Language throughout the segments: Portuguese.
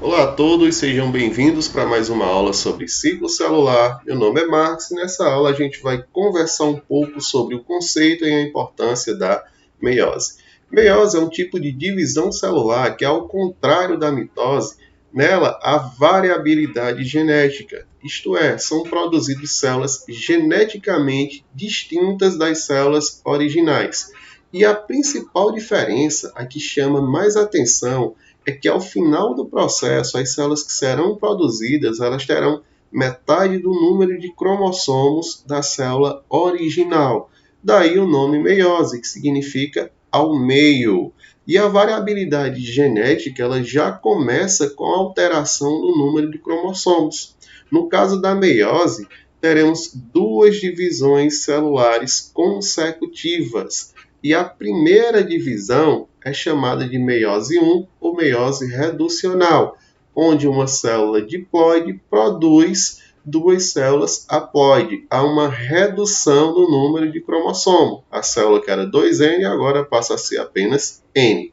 Olá a todos, sejam bem-vindos para mais uma aula sobre ciclo celular. Meu nome é Marcos e nessa aula a gente vai conversar um pouco sobre o conceito e a importância da meiose. Meiose é um tipo de divisão celular que, ao contrário da mitose, nela há variabilidade genética, isto é, são produzidas células geneticamente distintas das células originais. E a principal diferença, a que chama mais atenção, é que ao final do processo, as células que serão produzidas, elas terão metade do número de cromossomos da célula original. Daí o nome meiose, que significa ao meio. E a variabilidade genética, ela já começa com a alteração do número de cromossomos. No caso da meiose, teremos duas divisões celulares consecutivas. E a primeira divisão é chamada de meiose 1 ou meiose reducional, onde uma célula diploide produz duas células haploide. Há uma redução do número de cromossomo. A célula que era 2N agora passa a ser apenas N.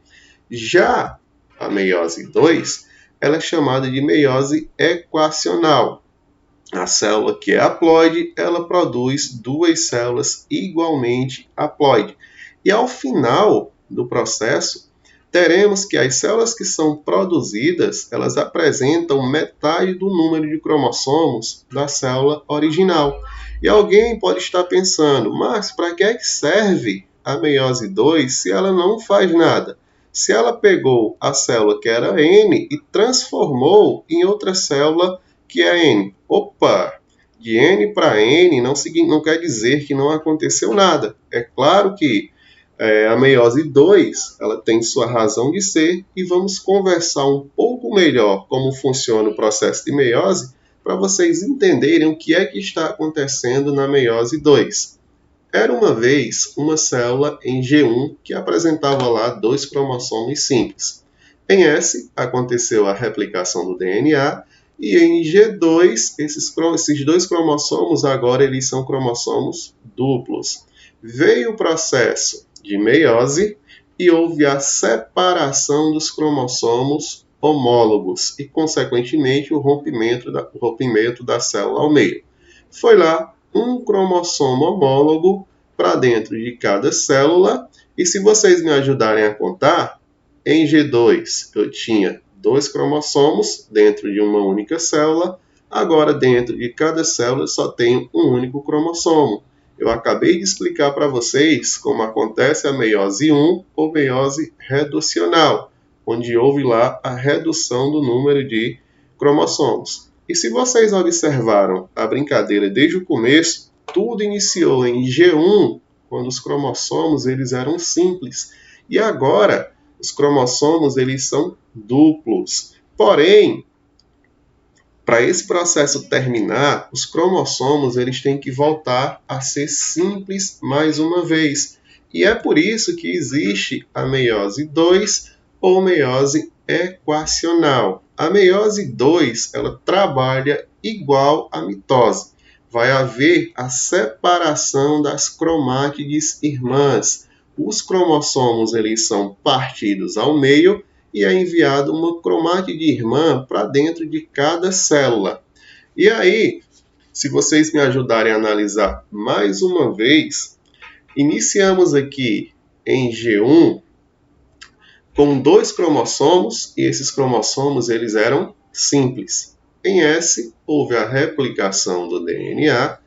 Já a meiose 2, ela é chamada de meiose equacional. A célula que é haploide, ela produz duas células igualmente haploide. E ao final do processo, teremos que as células que são produzidas, elas apresentam metade do número de cromossomos da célula original. E alguém pode estar pensando, mas para que é que serve a meiose 2 se ela não faz nada? Se ela pegou a célula que era N e transformou em outra célula que é N. Opa! De N para N não quer dizer que não aconteceu nada. É claro que a meiose 2 ela tem sua razão de ser e vamos conversar um pouco melhor como funciona o processo de meiose para vocês entenderem o que é que está acontecendo na meiose 2. Era uma vez uma célula em G1 que apresentava lá dois cromossomos simples. Em S aconteceu a replicação do DNA e em G2 esses dois cromossomos agora eles são cromossomos duplos. Veio o processo de meiose e houve a separação dos cromossomos homólogos e, consequentemente, o rompimento da célula ao meio. Foi lá um cromossomo homólogo para dentro de cada célula e, se vocês me ajudarem a contar, em G2 eu tinha dois cromossomos dentro de uma única célula, agora dentro de cada célula só tenho um único cromossomo. Eu acabei de explicar para vocês como acontece a meiose 1 ou meiose reducional, onde houve lá a redução do número de cromossomos. E se vocês observaram a brincadeira desde o começo, tudo iniciou em G1, quando os cromossomos eles eram simples. E agora, os cromossomos eles são duplos. Porém, para esse processo terminar, os cromossomos eles têm que voltar a ser simples mais uma vez. E é por isso que existe a meiose 2 ou meiose equacional. A meiose 2 ela trabalha igual à mitose. Vai haver a separação das cromátides irmãs. Os cromossomos eles são partidos ao meio e é enviado uma cromátide irmã para dentro de cada célula. E aí, se vocês me ajudarem a analisar mais uma vez, iniciamos aqui em G1 com dois cromossomos e esses cromossomos eles eram simples. Em S houve a replicação do DNA.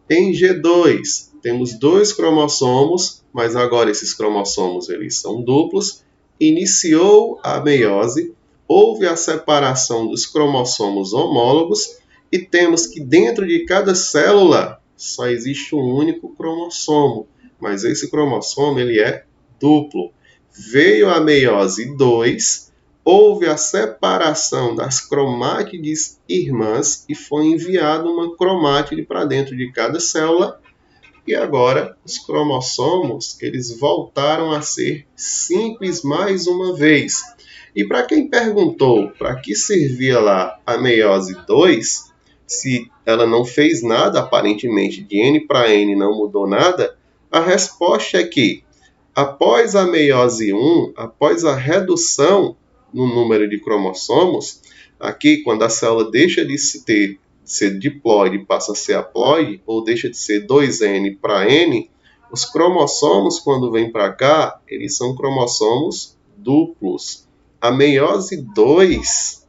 Em G2 temos dois cromossomos, mas agora esses cromossomos eles são duplos. Iniciou a meiose, houve a separação dos cromossomos homólogos e temos que dentro de cada célula só existe um único cromossomo, mas esse cromossomo ele é duplo. Veio a meiose 2, houve a separação das cromátides irmãs e foi enviada uma cromátide para dentro de cada célula. E agora os cromossomos eles voltaram a ser simples mais uma vez. E para quem perguntou para que servia lá a meiose 2, se ela não fez nada, aparentemente de N para N não mudou nada, a resposta é que após a meiose 1, após a redução, no número de cromossomos, aqui quando a célula deixa de ser diploide e passa a ser haploide, ou deixa de ser 2N para N, os cromossomos, quando vêm para cá, eles são cromossomos duplos. A meiose 2,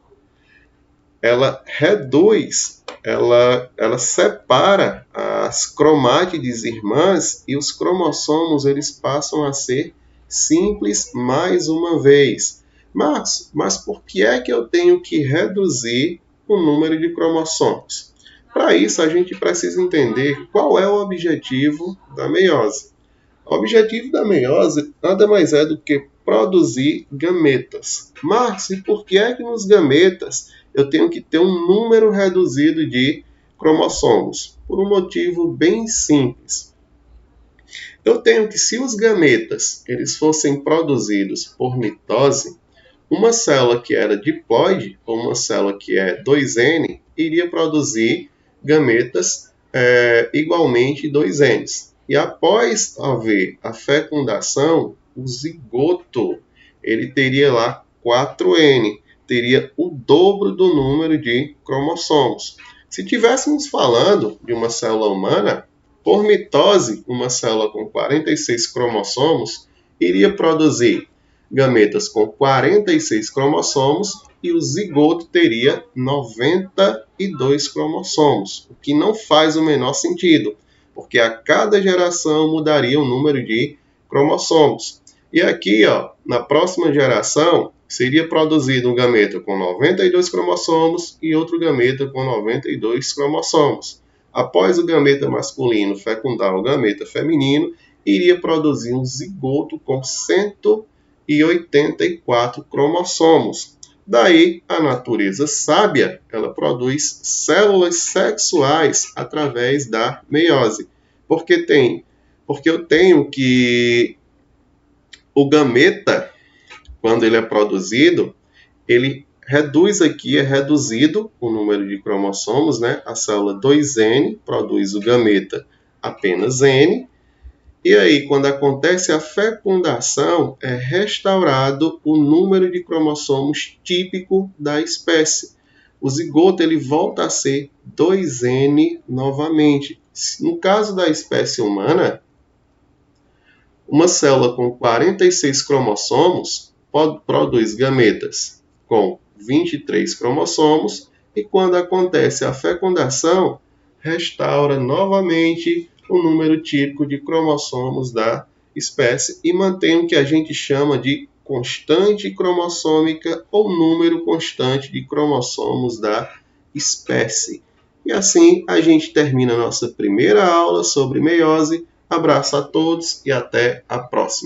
ela reduz, ela separa as cromátides irmãs e os cromossomos eles passam a ser simples mais uma vez. Mas por que é que eu tenho que reduzir o número de cromossomos? Para isso, a gente precisa entender qual é o objetivo da meiose. O objetivo da meiose nada mais é do que produzir gametas. Mas e por que é que nos gametas eu tenho que ter um número reduzido de cromossomos? Por um motivo bem simples. Eu tenho que, se os gametas eles fossem produzidos por mitose, uma célula que era diploide, ou uma célula que é 2N, iria produzir gametas igualmente 2Ns. E após haver a fecundação, o zigoto ele teria lá 4N, teria o dobro do número de cromossomos. Se estivéssemos falando de uma célula humana, por mitose, uma célula com 46 cromossomos iria produzir gametas com 46 cromossomos e o zigoto teria 92 cromossomos, o que não faz o menor sentido, porque a cada geração mudaria o número de cromossomos. E aqui, na próxima geração, seria produzido um gameta com 92 cromossomos e outro gameta com 92 cromossomos. Após o gameta masculino fecundar o gameta feminino, iria produzir um zigoto com 184 cromossomos. Daí, a natureza sábia, ela produz células sexuais através da meiose. Porque eu tenho que o gameta, quando ele é produzido, ele reduz aqui, é reduzido o número de cromossomos, né? A célula 2N produz o gameta apenas N, e aí, quando acontece a fecundação, é restaurado o número de cromossomos típico da espécie. O zigoto ele volta a ser 2N novamente. No caso da espécie humana, uma célula com 46 cromossomos produz gametas com 23 cromossomos e quando acontece a fecundação, restaura novamente o número típico de cromossomos da espécie e mantém o que a gente chama de constante cromossômica ou número constante de cromossomos da espécie. E assim a gente termina a nossa primeira aula sobre meiose. Abraço a todos e até a próxima.